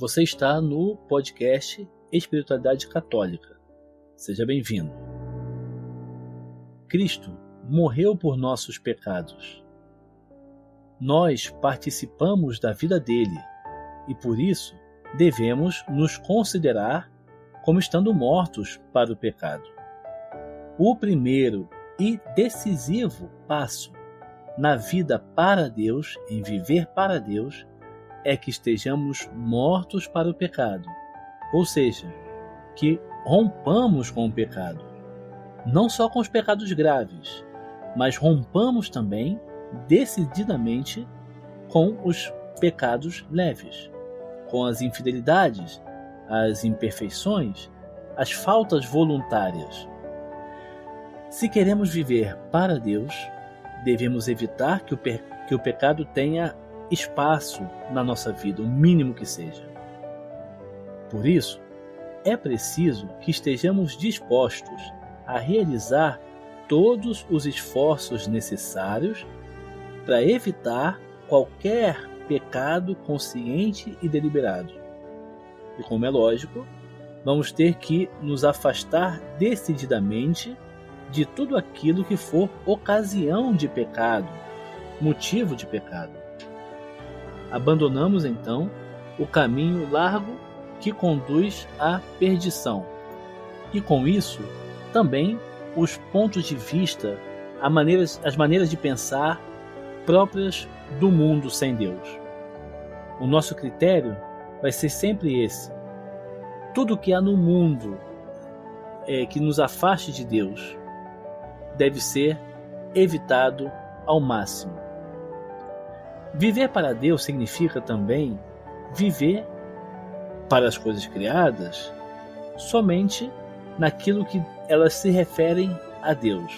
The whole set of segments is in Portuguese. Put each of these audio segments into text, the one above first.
Você está no podcast Espiritualidade Católica. Seja bem-vindo. Cristo morreu por nossos pecados. Nós participamos da vida dele e, por isso, devemos nos considerar como estando mortos para o pecado. O primeiro e decisivo passo na vida para Deus, em viver para Deus, é que estejamos mortos para o pecado, ou seja, que rompamos com o pecado, não só com os pecados graves, mas rompamos também decididamente com os pecados leves, com as infidelidades, as imperfeições, as faltas voluntárias. Se queremos viver para Deus, devemos evitar que o pecado tenha espaço na nossa vida, o mínimo que seja. Por isso, é preciso que estejamos dispostos a realizar todos os esforços necessários para evitar qualquer pecado consciente e deliberado. E como é lógico, vamos ter que nos afastar decididamente de tudo aquilo que for ocasião de pecado, motivo de pecado. Abandonamos, então, o caminho largo que conduz à perdição. E com isso, também os pontos de vista, as maneiras de pensar próprias do mundo sem Deus. O nosso critério vai ser sempre esse. Tudo que há no mundo que nos afaste de Deus deve ser evitado ao máximo. Viver para Deus significa também viver para as coisas criadas somente naquilo que elas se referem a Deus.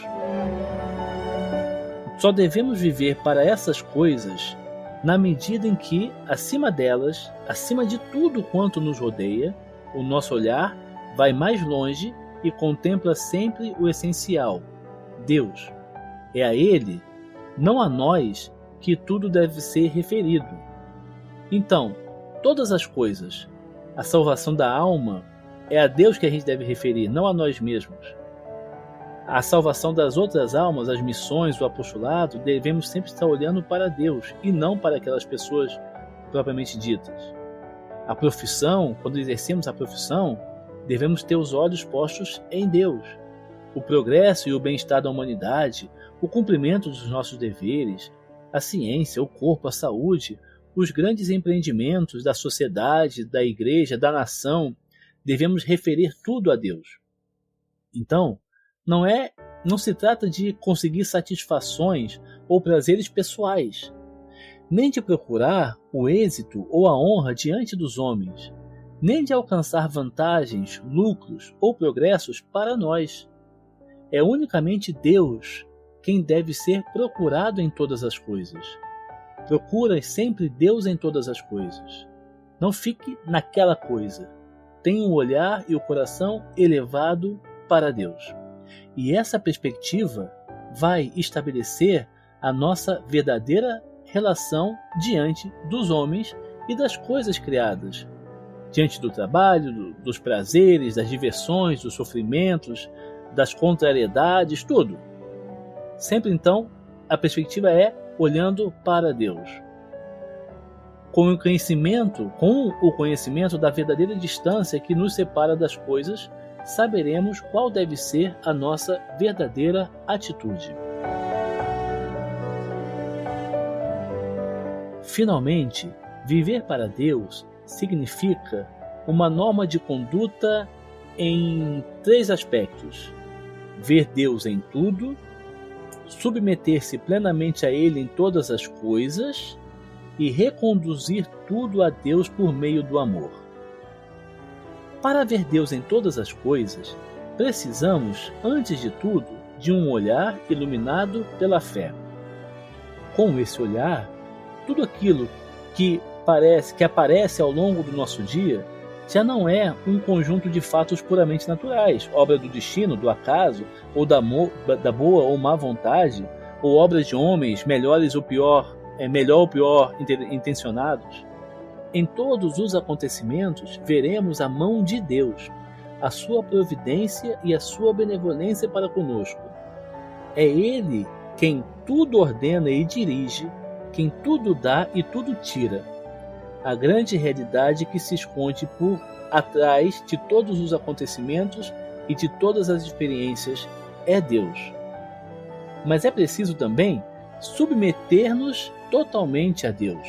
Só devemos viver para essas coisas na medida em que, acima delas, acima de tudo quanto nos rodeia, o nosso olhar vai mais longe e contempla sempre o essencial, Deus. É a Ele, não a nós, que tudo deve ser referido. Então, todas as coisas, a salvação da alma, é a Deus que a gente deve referir, não a nós mesmos. A salvação das outras almas, as missões, o apostolado, devemos sempre estar olhando para Deus e não para aquelas pessoas propriamente ditas. A profissão, quando exercemos a profissão, devemos ter os olhos postos em Deus. O progresso e o bem-estar da humanidade, o cumprimento dos nossos deveres, a ciência, o corpo, a saúde, os grandes empreendimentos da sociedade, da igreja, da nação, devemos referir tudo a Deus. Então, não se trata de conseguir satisfações ou prazeres pessoais, nem de procurar o êxito ou a honra diante dos homens, nem de alcançar vantagens, lucros ou progressos para nós. É unicamente Deus quem deve ser procurado em todas as coisas. Procura sempre Deus em todas as coisas. Não fique naquela coisa. Tenha o olhar e o coração elevado para Deus. E essa perspectiva vai estabelecer a nossa verdadeira relação diante dos homens e das coisas criadas. Diante do trabalho, dos prazeres, das diversões, dos sofrimentos, das contrariedades, tudo. Sempre então, a perspectiva é olhando para Deus. Com o conhecimento da verdadeira distância que nos separa das coisas, saberemos qual deve ser a nossa verdadeira atitude. Finalmente, viver para Deus significa uma norma de conduta em 3 aspectos: ver Deus em tudo, submeter-se plenamente a Ele em todas as coisas e reconduzir tudo a Deus por meio do amor. Para ver Deus em todas as coisas, precisamos, antes de tudo, de um olhar iluminado pela fé. Com esse olhar, tudo aquilo que aparece ao longo do nosso dia já não é um conjunto de fatos puramente naturais, obra do destino, do acaso, ou da boa ou má vontade, ou obra de homens melhor ou pior intencionados. Em todos os acontecimentos veremos a mão de Deus, a sua providência e a sua benevolência para conosco. É Ele quem tudo ordena e dirige, quem tudo dá e tudo tira. A grande realidade que se esconde por atrás de todos os acontecimentos e de todas as experiências é Deus. Mas é preciso também submeter-nos totalmente a Deus.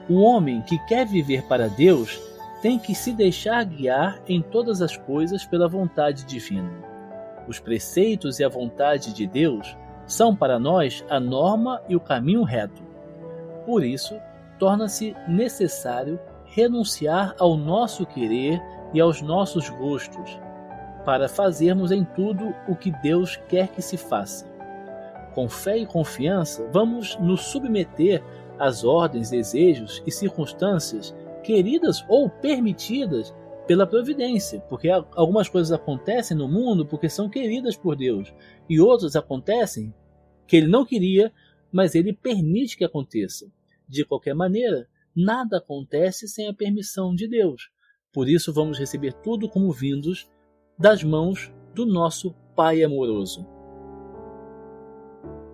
O homem que quer viver para Deus tem que se deixar guiar em todas as coisas pela vontade divina. Os preceitos e a vontade de Deus são para nós a norma e o caminho reto. Por isso, torna-se necessário renunciar ao nosso querer e aos nossos gostos, para fazermos em tudo o que Deus quer que se faça. Com fé e confiança, vamos nos submeter às ordens, desejos e circunstâncias queridas ou permitidas pela providência, porque algumas coisas acontecem no mundo porque são queridas por Deus, e outras acontecem que Ele não queria, mas Ele permite que aconteça. De qualquer maneira, nada acontece sem a permissão de Deus. Por isso vamos receber tudo como vindos das mãos do nosso Pai amoroso.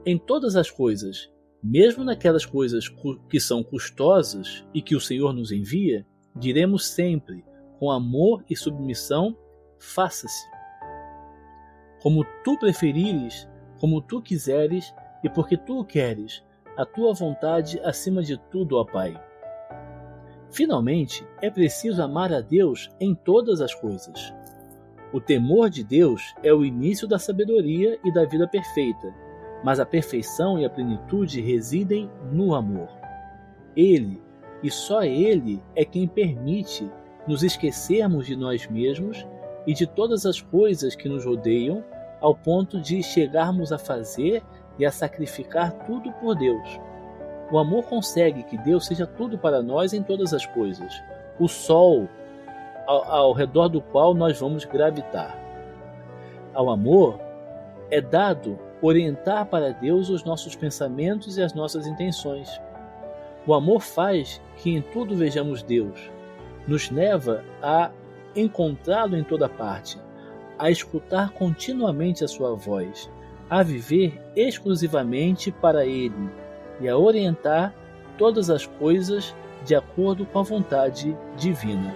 Em todas as coisas, mesmo naquelas coisas que são custosas e que o Senhor nos envia, diremos sempre, com amor e submissão, faça-se. Como tu preferires, como tu quiseres e porque tu o queres, a tua vontade acima de tudo, ó Pai. Finalmente, é preciso amar a Deus em todas as coisas. O temor de Deus é o início da sabedoria e da vida perfeita, mas a perfeição e a plenitude residem no amor. Ele, e só Ele, é quem permite nos esquecermos de nós mesmos e de todas as coisas que nos rodeiam, ao ponto de chegarmos a fazer e a sacrificar tudo por Deus. O amor consegue que Deus seja tudo para nós em todas as coisas, o sol ao redor do qual nós vamos gravitar. Ao amor é dado orientar para Deus os nossos pensamentos e as nossas intenções. O amor faz que em tudo vejamos Deus, nos leva a encontrá-lo em toda parte, a escutar continuamente a sua voz, a viver exclusivamente para Ele e a orientar todas as coisas de acordo com a vontade divina.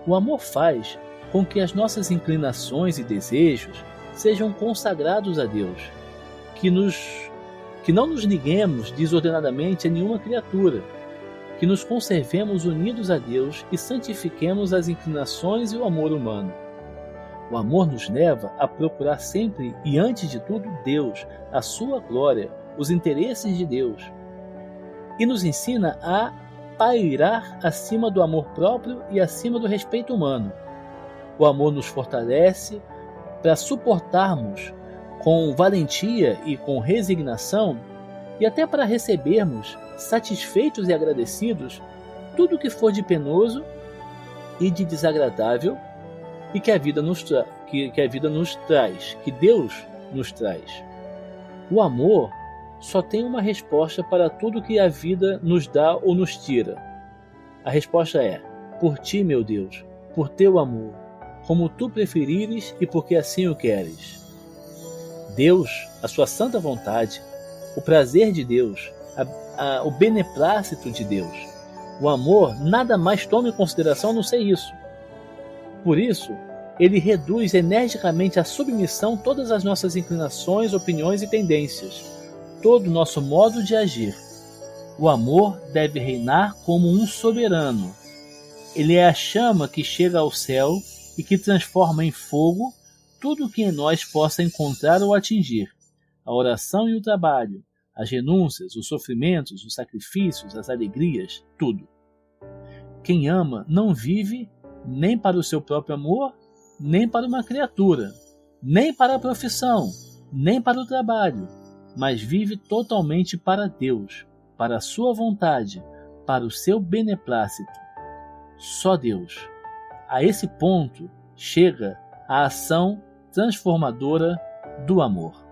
O amor faz com que as nossas inclinações e desejos sejam consagrados a Deus, que não nos liguemos desordenadamente a nenhuma criatura, que nos conservemos unidos a Deus e santifiquemos as inclinações e o amor humano. O amor nos leva a procurar sempre e antes de tudo Deus, a sua glória, os interesses de Deus, e nos ensina a pairar acima do amor próprio e acima do respeito humano. O amor nos fortalece para suportarmos com valentia e com resignação e até para recebermos, satisfeitos e agradecidos, tudo que for de penoso e de desagradável e que a vida nos traz, que Deus nos traz. O amor só tem uma resposta para tudo que a vida nos dá ou nos tira. A resposta é: por ti, meu Deus, por teu amor, como tu preferires e porque assim o queres. Deus, a sua santa vontade, o prazer de Deus, o beneplácito de Deus. O amor nada mais toma em consideração a não ser isso. Por isso, ele reduz energicamente à submissão todas as nossas inclinações, opiniões e tendências, todo o nosso modo de agir. O amor deve reinar como um soberano. Ele é a chama que chega ao céu e que transforma em fogo tudo o que em nós possa encontrar ou atingir. A oração e o trabalho, as renúncias, os sofrimentos, os sacrifícios, as alegrias, tudo. Quem ama não vive nem para o seu próprio amor, nem para uma criatura, nem para a profissão, nem para o trabalho, mas vive totalmente para Deus, para a sua vontade, para o seu beneplácito. Só Deus. A esse ponto chega a ação transformadora do amor.